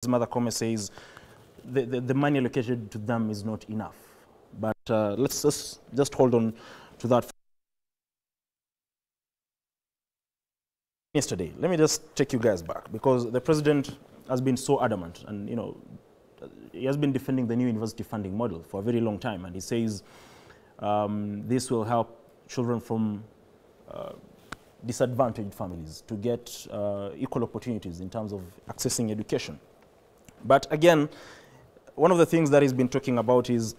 Mother Kome says the money allocated to them is not enough. But let's just hold on to that. Yesterday, let me just take you guys back, because the president has been so adamant, and he has been defending the new university funding model for a very long time, and he says this will help children from disadvantaged families to get equal opportunities in terms of accessing education. But again, one of the things that he's been talking about is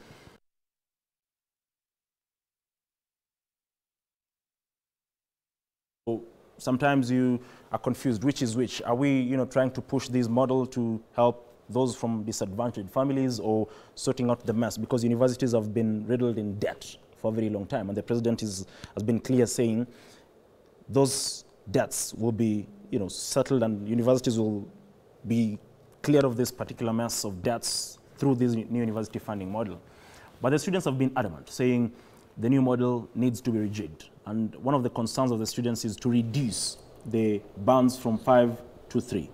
sometimes you are confused which is which. Are we trying to push this model to help those from disadvantaged families, or sorting out the mess? Because universities have been riddled in debt for a very long time, and the president has been clear saying those debts will be settled, and universities will be clear of this particular mess of debts through this new university funding model. But the students have been adamant, saying the new model needs to be rejigged. And one of the concerns of the students is to reduce the bands from 5 to 3.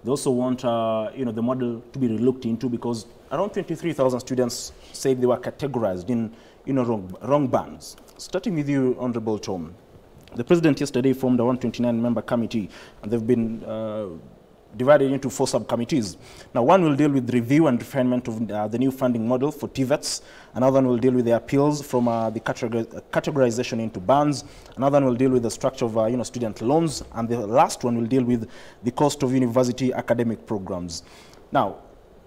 They also want the model to be relooked into, because around 23,000 students said they were categorized in wrong bands. Starting with you, Honorable Tom. The president yesterday formed a 129-member committee, and they've been divided into 4 subcommittees. Now, one will deal with review and refinement of the new funding model for TVETs. Another one will deal with the appeals from the categorization into bands. Another one will deal with the structure of student loans. And the last one will deal with the cost of university academic programs. Now,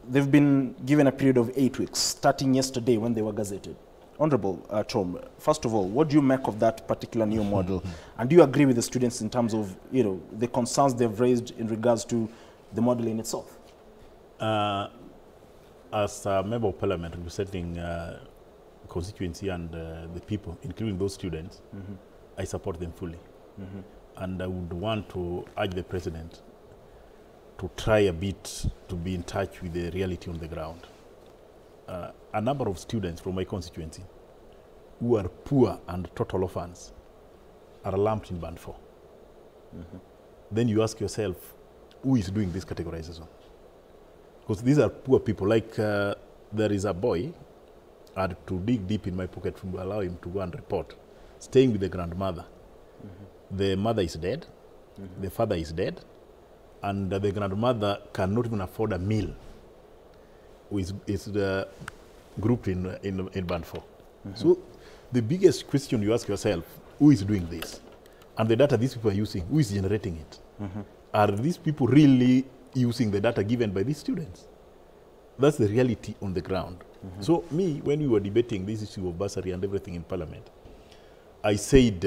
they've been given a period of 8 weeks, starting yesterday when they were gazetted. Honorable Tom, first of all, what do you make of that particular new model? And do you agree with the students in terms of the concerns they've raised in regards to the model in itself? As a member of parliament representing constituency and the people, including those students, I support them fully. And I would want to urge the president to try a bit to be in touch with the reality on the ground. A number of students from my constituency who are poor and total orphans are lumped in band 4. Then you ask yourself, who is doing this categorization? Because these are poor people. Like there is a boy, I had to dig deep in my pocket to allow him to go and report, staying with the grandmother. The mother is dead, the father is dead, and the grandmother cannot even afford a meal. Is grouped in band 4. So the biggest question you ask yourself, who is doing this? And the data these people are using, who is generating it? Are these people really using the data given by these students? That's the reality on the ground. So me, when we were debating this issue of bursary and everything in parliament, I said,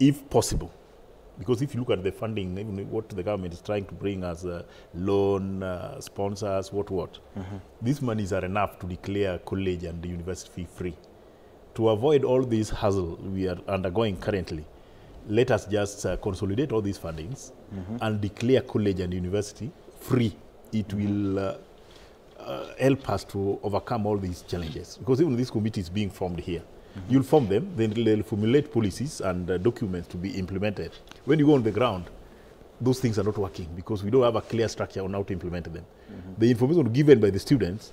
if possible, because if you look at the funding, even what the government is trying to bring as loan, sponsors, what. These monies are enough to declare college and the university fee free. To avoid all this hassle we are undergoing currently, let us just consolidate all these fundings and declare college and university free. It will help us to overcome all these challenges. Because even this committee is being formed here. You'll form them, then they'll formulate policies and documents to be implemented. When you go on the ground, those things are not working because we don't have a clear structure on how to implement them. The information given by the students,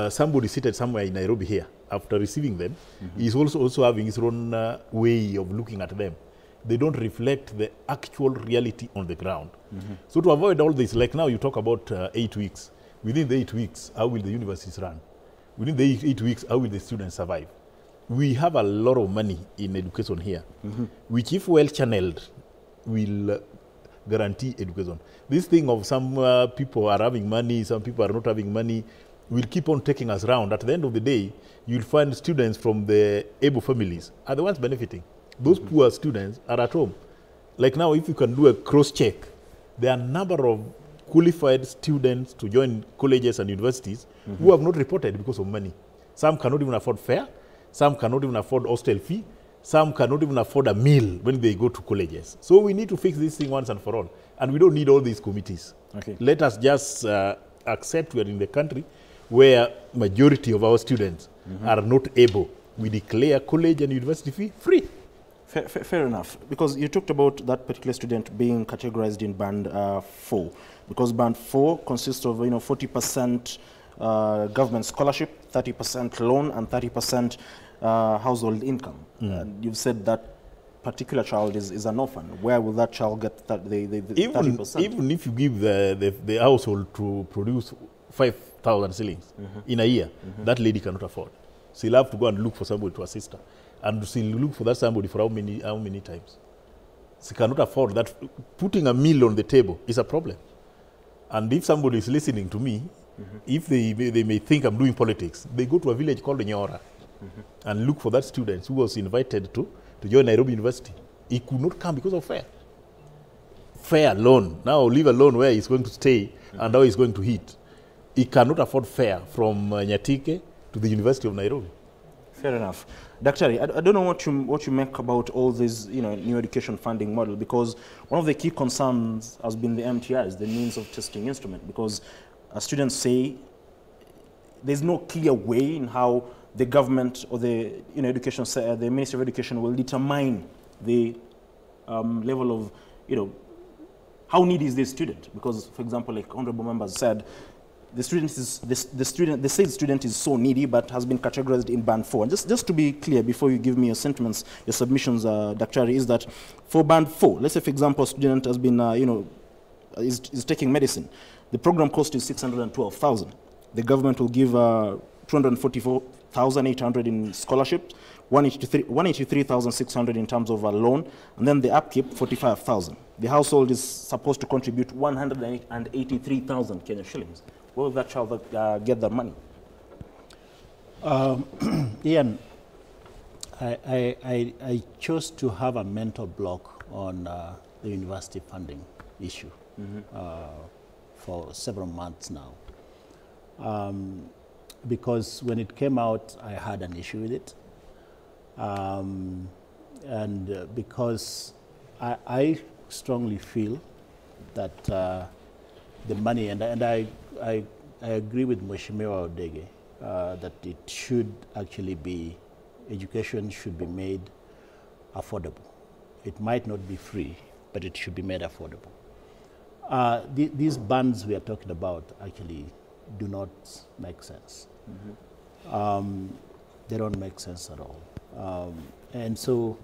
somebody seated somewhere in Nairobi here, after receiving them, is also having his own way of looking at them. They don't reflect the actual reality on the ground. So to avoid all this, like now you talk about 8 weeks. Within the 8 weeks, how will the universities run? Within the 8 weeks, how will the students survive? We have a lot of money in education here, which if well channeled, will guarantee education. This thing of some people are having money, some people are not having money, will keep on taking us around. At the end of the day, you'll find students from the able families are the ones benefiting. Those poor students are at home. Like now, if you can do a cross-check, there are a number of qualified students to join colleges and universities who have not reported because of money. Some cannot even afford fare. Some cannot even afford hostel fee. Some cannot even afford a meal when they go to colleges. So we need to fix this thing once and for all. And we don't need all these committees. Let us just accept we are in the country where majority of our students are not able. We declare college and university fee free. Fair enough. Because you talked about that particular student being categorized in band 4. because band 4 consists of 40% government scholarship, 30% loan, and 30% household income. And you've said that particular child is an orphan. Where will that child get the 30%? Even if you give the household to produce 5,000 shillings in a year, that lady cannot afford. She'll have to go and look for somebody to assist her. And she'll look for that somebody for how many times? She cannot afford that. Putting a meal on the table is a problem. And if somebody is listening to me, if they may think I'm doing politics, they go to a village called Nyora and look for that student who was invited to join Nairobi University. He could not come because of fare. Fare alone. Now leave alone where he's going to stay and how he's going to eat. He cannot afford fare from Nyatike to the University of Nairobi. Fair enough. Daktari, I don't know what you make about all this, new education funding model, because one of the key concerns has been the MTIs, the means of testing instrument, because students say there's no clear way in how the government or the the Ministry of Education will determine the level of how needy is this student. Because, for example, like honorable members said, the student is so needy, but has been categorized in band 4. And just to be clear, before you give me your sentiments, your submissions, Daktari, is that for band 4, let's say, for example, a student has been, is taking medicine. The program cost is 612,000. The government will give 244,800 in scholarship, 183,600 in terms of a loan, and then the upkeep 45,000. The household is supposed to contribute 183,000 Kenya shillings. Where will that child get that money? Ian, I chose to have a mental block on the university funding issue for several months now. Because when it came out, I had an issue with it. Because I strongly feel that the money, and I agree with Mheshimiwa Odege, that it should actually be, education should be made affordable. It might not be free, but it should be made affordable. These bans we are talking about actually do not make sense. They don't make sense at all. And so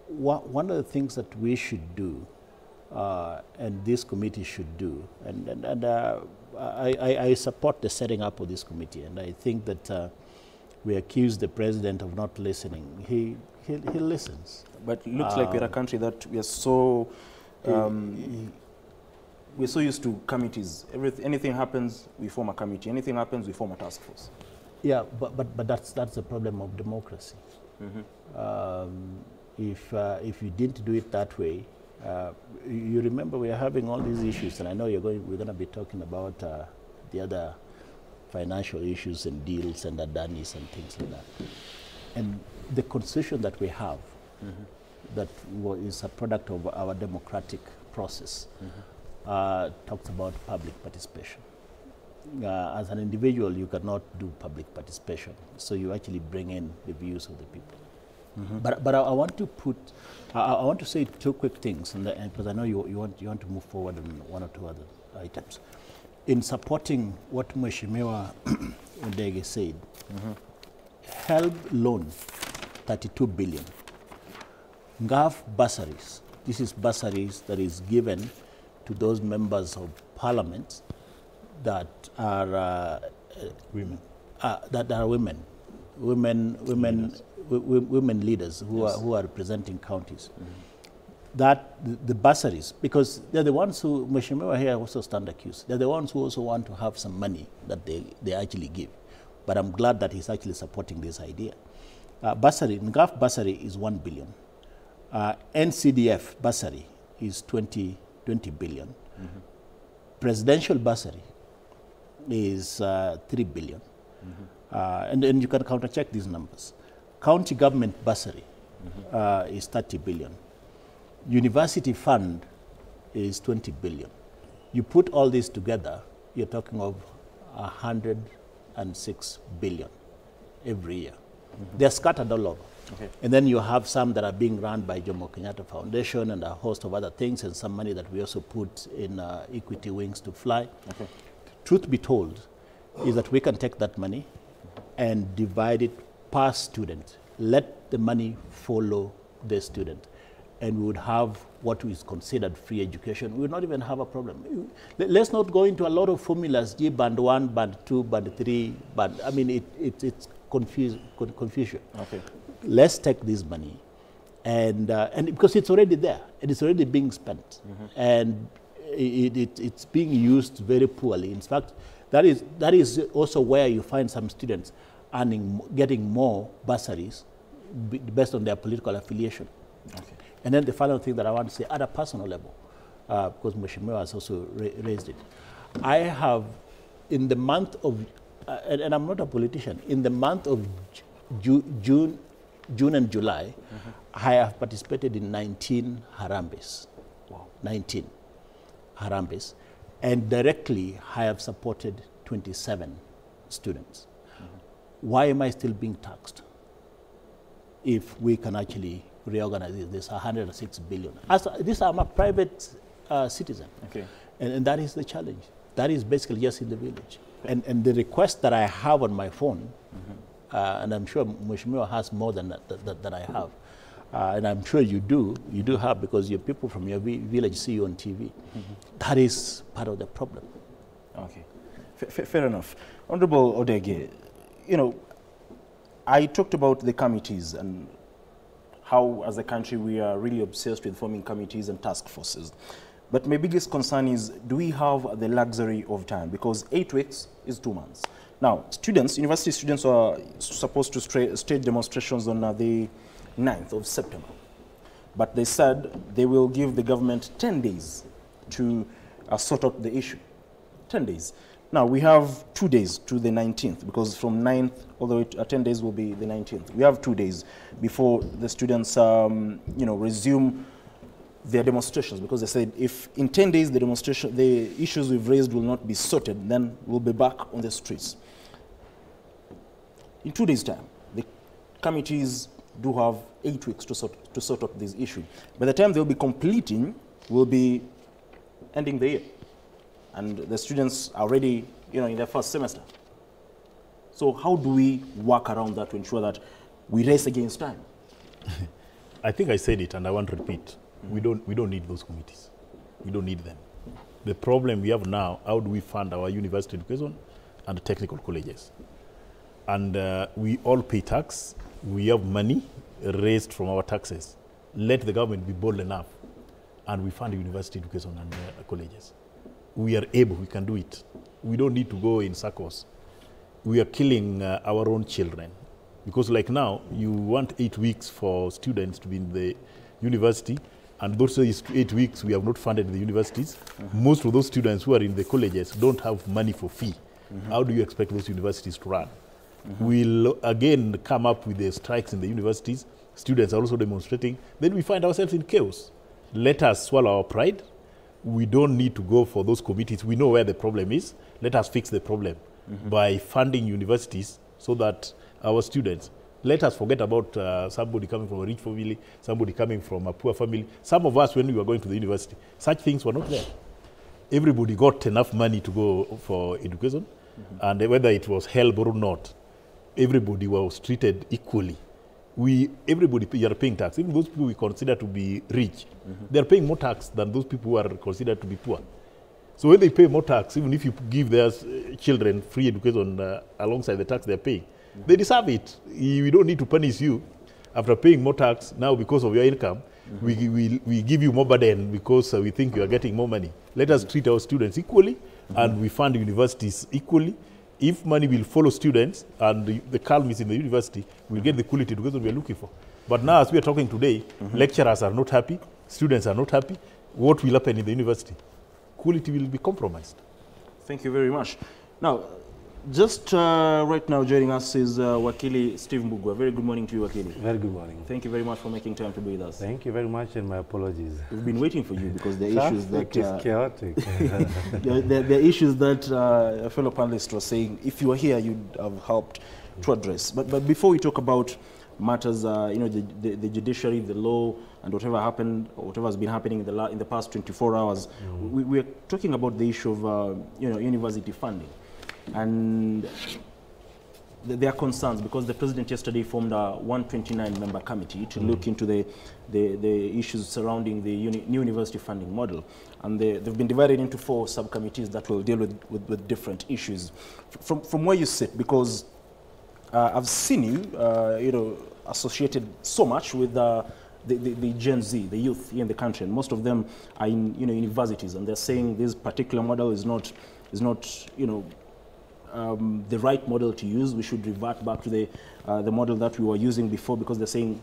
one of the things that we should do, and this committee should do, and I support the setting up of this committee, and I think that we accuse the president of not listening. He listens. But it looks like we're a country that we are so we're so used to committees. Anything happens, we form a committee. Anything happens, we form a task force. Yeah, but that's the problem of democracy. If you didn't do it that way, you remember we are having all these issues, and I know we're going to be talking about the other financial issues and deals and Adanis and things like that. And the constitution that we have, that is a product of our democratic process, talks about public participation. As an individual, you cannot do public participation, so you actually bring in the views of the people. But I want to I want to say two quick things, and because I know you want to move forward on one or two other items. In supporting what Mheshimiwa Odege said, HELB loan, 32 billion. NGAF bursaries, this is bursaries that is given to those members of parliament that are women. That are women leaders who are representing counties. That the bursaries, because they're the ones who, Mheshimiwa here also stand accused, they're the ones who also want to have some money that they actually give. But I'm glad that he's actually supporting this idea. Bursary, NGAF bursary is 1 billion. NCDF bursary is 20 billion. Presidential bursary is 3 billion. And you can counter-check these numbers. County government bursary is 30 billion. University fund is 20 billion. You put all this together, you're talking of 106 billion every year. They're scattered all over. Okay. And then you have some that are being run by Jomo Kenyatta Foundation and a host of other things, and some money that we also put in equity wings to fly. Okay. Truth be told, is that we can take that money and divide it per student. Let the money follow the student. And we would have what is considered free education. We would not even have a problem. Let's not go into a lot of formulas, G band 1, band 2, band 3, band. I mean, it's confusion. Okay. Let's take this money, and because it's already there, and it's already being spent, and it's being used very poorly. In fact, that is also where you find some students getting more bursaries based on their political affiliation. Okay. And then the final thing that I want to say at a personal level, because Mheshimiwa has also raised it, I have, in the month of, and I'm not a politician, in the month of June and July, I have participated in 19 harambes. Wow. 19 harambes. And directly, I have supported 27 students. Why am I still being taxed if we can actually reorganize this 106 billion? This I'm a private citizen. Okay. And that is the challenge. That is basically just in the village. And the request that I have on my phone, and I'm sure Mheshimiwa has more than that I have, and I'm sure you do have, because your people from your village see you on TV. That is part of the problem. Okay, fair enough. Honorable Odege, you know, I talked about the committees and how, as a country, we are really obsessed with forming committees and task forces. But my biggest concern is, do we have the luxury of time? Because 8 weeks is 2 months. Now, students, university students are supposed to stage demonstrations on the 9th of September. But they said they will give the government 10 days to sort out the issue. 10 days. Now, we have 2 days to the 19th, because from 9th all the way to 10 days will be the 19th. We have 2 days before the students, you know, resume their demonstrations, because they said if in 10 days the issues we've raised will not be sorted, then we'll be back on the streets. In 2 days' time, the committees do have 8 weeks to sort out this issue. By the time they'll be completing, we'll be ending the year. And the students are already, you know, in their first semester. So how do we work around that to ensure that we race against time? I think I said it, and I want to repeat. We don't need those committees. We don't need them. The problem we have now, how do we fund our university education and technical colleges? And we all pay tax. We have money raised from our taxes. Let the government be bold enough, and we fund university education and colleges. We are able, we can do it. We don't need to go in circles. We are killing our own children. Because like now, you want 8 weeks for students to be in the university, and those 8 weeks we have not funded the universities. Most of those students who are in the colleges don't have money for fee. How do you expect those universities to run? We'll again come up with the strikes in the universities. Students are also demonstrating. Then we find ourselves in chaos. Let us swallow our pride. We don't need to go for those committees. We know where the problem is. Let us fix the problem by funding universities so that our students, let us forget about somebody coming from a rich family, somebody coming from a poor family. Some of us, when we were going to the university, such things were not there. Everybody got enough money to go for education, and whether it was help or not, everybody was treated equally. Everybody are paying tax. Even those people we consider to be rich, they're paying more tax than those people who are considered to be poor. So when they pay more tax, even if you give their children free education alongside the tax they're paying, they deserve it. We don't need to punish you after paying more tax. Now, because of your income, we give you more burden because we think you are getting more money. Let us treat our students equally, and we fund universities equally. If money will follow students and the calm is in the university, we'll get the quality education we are looking for. But now, as we are talking today, lecturers are not happy, students are not happy. What will happen in the university? Quality will be compromised. Thank you very much. Now, just right now joining us is Wakili Steve Mbugua. Very good morning to you, Wakili. Very good morning. Thank you very much for making time to be with us. Thank you very much, and my apologies. We've been waiting for you because the issues that... It's chaotic. the issues that a fellow panelist was saying, if you were here, you'd have helped to address. But before we talk about matters, the judiciary, the law, and whatever happened, or whatever has been happening in the past 24 hours. We're talking about the issue of university funding, and there are concerns because the president yesterday formed a 129-member committee to look into the issues surrounding the new university funding model. And they've been divided into 4 subcommittees that will deal with different issues. From where you sit, because I've seen you, associated so much with the Gen Z, the youth here in the country, and most of them are in universities, and they're saying this particular model is not the right model to use. We should revert back to the model that we were using before, because they're saying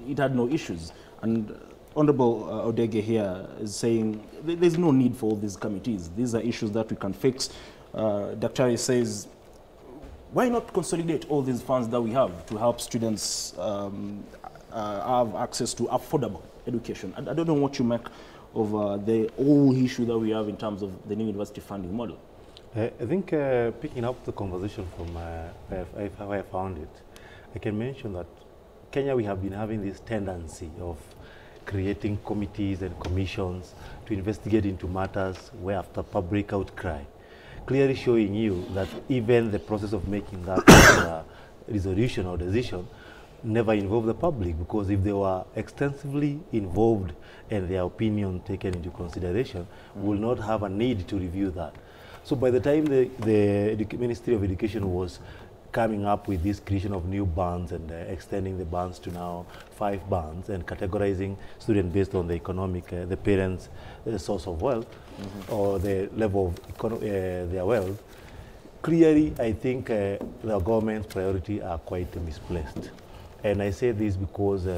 it had no issues. And Honorable Odege here is saying there's no need for all these committees. These are issues that we can fix. Daktari says, why not consolidate all these funds that we have to help students have access to affordable education? I don't know what you make of the whole issue that we have in terms of the new university funding model. I think picking up the conversation from how I found it, I can mention that Kenya, we have been having this tendency of creating committees and commissions to investigate into matters where after public outcry, clearly showing you that even the process of making that resolution or decision never involved the public, because if they were extensively involved and their opinion taken into consideration, we will not have a need to review that. So by the time the Ministry of Education was coming up with this creation of new bands and extending the bands to now 5 bands and categorizing students based on the economic, the parents' source of wealth or the level of their wealth, clearly I think the government's priority are quite misplaced. And I say this because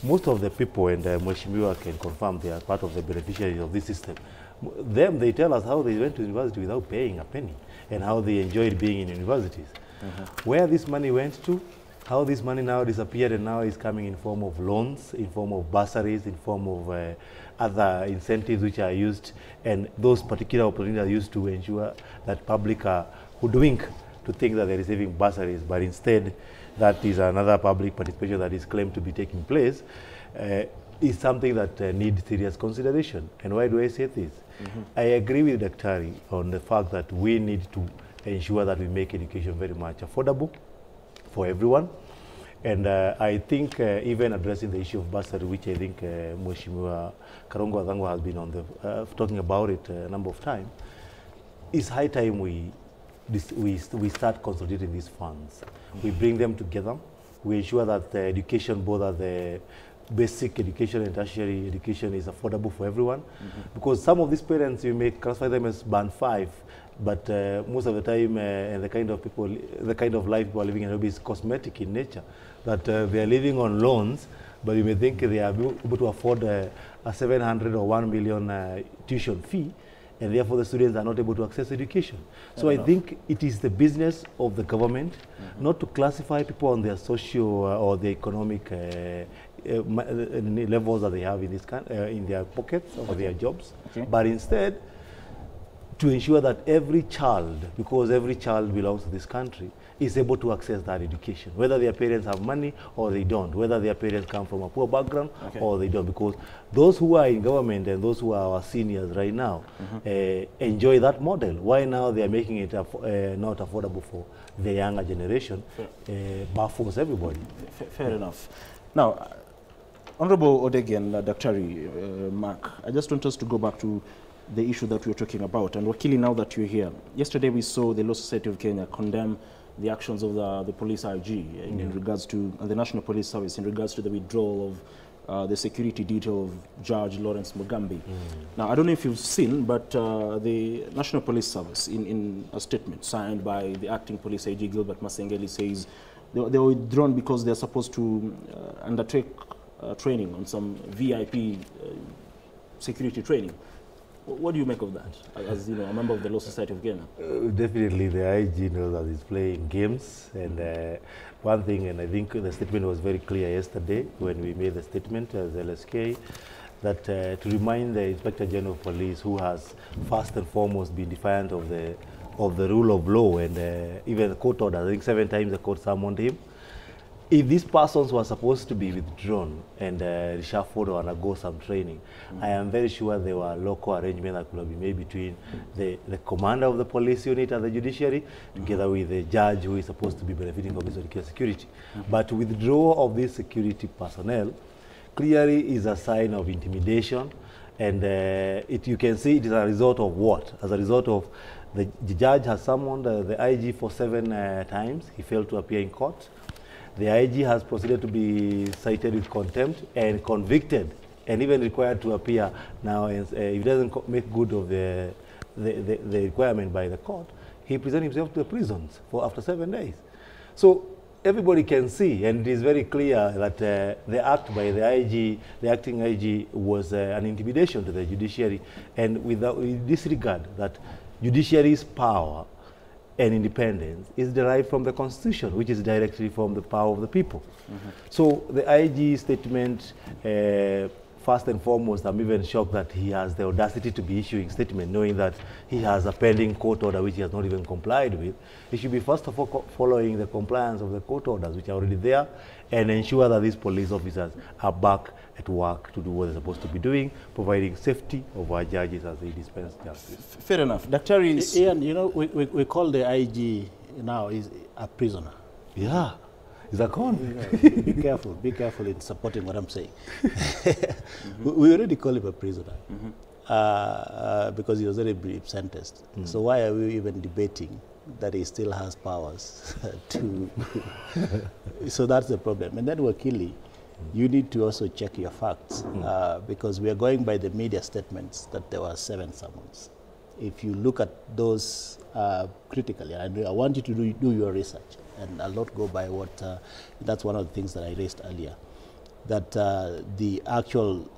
most of the people, and Mheshimiwa can confirm, they are part of the beneficiaries of this system. They tell us how they went to university without paying a penny and how they enjoyed being in universities. Where this money went to, how this money now disappeared and now is coming in form of loans, in form of bursaries, in form of other incentives which are used, and those particular opportunities are used to ensure that public are hoodwinked to think that they're receiving bursaries, but instead that is another public participation that is claimed to be taking place, is something that needs serious consideration. And why do I say this? I agree with Daktari on the fact that we need to ensure that we make education very much affordable for everyone. And I think even addressing the issue of bursary, which I think Mheshimiwa Karongo Adhango has been on the talking about it a number of times, it's high time we start consolidating these funds. We bring them together. We ensure that the education, both at the basic education and tertiary education, is affordable for everyone. Because some of these parents, you may classify them as band 5, but most of the time, and the kind of life people are living in Nairobi is cosmetic in nature. That they are living on loans, but you may think they are able to afford a 700 or 1 million tuition fee, and therefore the students are not able to access education. So I think it is the business of the government not to classify people on their social or the economic levels that they have in this in their pockets or their jobs, but instead to ensure that every child, because every child belongs to this country, is able to access that education, whether their parents have money or they don't, whether their parents come from a poor background or they don't, because those who are in government and those who are our seniors right now enjoy that model. Why now they are making it not affordable for the younger generation baffles everybody. Fair enough. Now, Honorable Odege and Daktari Mark, I just want us to go back to the issue that we were talking about. And Wakili, now that you're here, yesterday we saw the Law Society of Kenya condemn the actions of the police IG in regards to the National Police Service in regards to the withdrawal of the security detail of Judge Lawrence Mugambi. Now, I don't know if you've seen, but the National Police Service, in a statement signed by the acting police IG Gilbert Masengeli, says they were withdrawn because they're supposed to undertake training on some VIP security training. What do you make of that, as a member of the Law Society of Kenya? Definitely, the IG knows that he's playing games. And one thing, and I think the statement was very clear yesterday when we made the statement as LSK, that to remind the Inspector General of Police, who has first and foremost been defiant of the rule of law and even the court order. I think 7 times the court summoned him. if these persons were supposed to be withdrawn and reshuffled or undergo some training, I am very sure there were local arrangements that could have been made between the commander of the police unit and the judiciary, together with the judge who is supposed to be benefiting from this security. But withdrawal of these security personnel clearly is a sign of intimidation, and you can see it is a result of what? As a result of the judge has summoned the IG for 7 times. He failed to appear in court. The IG has proceeded to be cited with contempt and convicted, and even required to appear now. If he doesn't make good of the requirement by the court, he presents himself to the prisons for after 7 days. So everybody can see, and it is very clear that the act by the IG, the acting IG, was an intimidation to the judiciary, and with disregard that judiciary's power and independence is derived from the Constitution, which is directly from the power of the people. So the IG statement, first and foremost, I'm even shocked that he has the audacity to be issuing statement knowing that he has a pending court order which he has not even complied with. He should be first of all following the compliance of the court orders which are already there, and ensure that these police officers are back at work to do what they're supposed to be doing, providing safety of our judges as they dispense justice. Fair enough. Daktari, Ian, you know, we call the IG now is a prisoner. Yeah. Is that con? Be careful in supporting what I'm saying. We already call him a prisoner because he was already brief sentenced. So why are we even debating that he still has powers to? So that's the problem. And then Wakili, you need to also check your facts because we are going by the media statements that there were 7 summons. If you look at those critically, I want you to do your research, and I'll not go by what, that's one of the things that I raised earlier, that the actual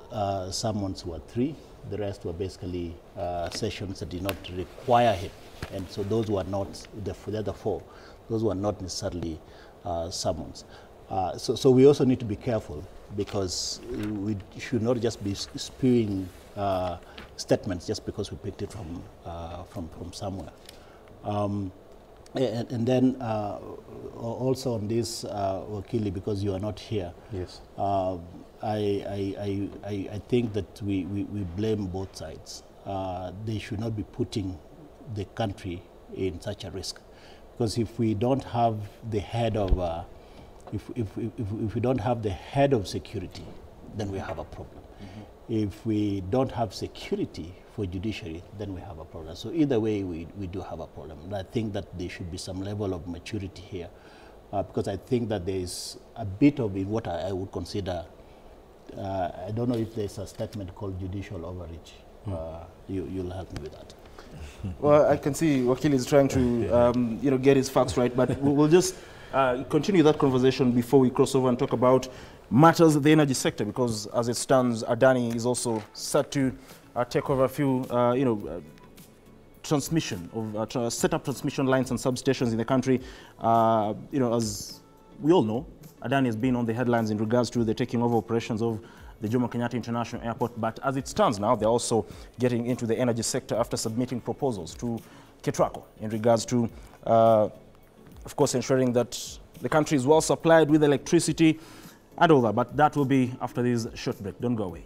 summons were 3, the rest were basically sessions that did not require him, and so those were not, the other 4, those were not necessarily summons. So we also need to be careful, because we should not just be spewing statements just because we picked it from somewhere. And then also on this, Wakili, because you are not here, yes, I think that we blame both sides. They should not be putting the country in such a risk, because if we don't have the head of if we don't have the head of security, then we have a problem. If we don't have security for judiciary, then we have a problem. So either way, we do have a problem. And I think that there should be some level of maturity here, because I think that there is a bit of what I would consider, I don't know if there's a statement called judicial overreach. You'll help me with that. Well, I can see Wakili is trying to get his facts right, but we'll just continue that conversation before we cross over and talk about matters of the energy sector, because as it stands, Adani is also set to take over a few, set up transmission lines and substations in the country. As we all know, Adani has been on the headlines in regards to the taking over operations of the Jomo Kenyatta International Airport. But as it stands now, they're also getting into the energy sector after submitting proposals to K24 in regards to, of course, ensuring that the country is well supplied with electricity and all that. But that will be after this short break. Don't go away.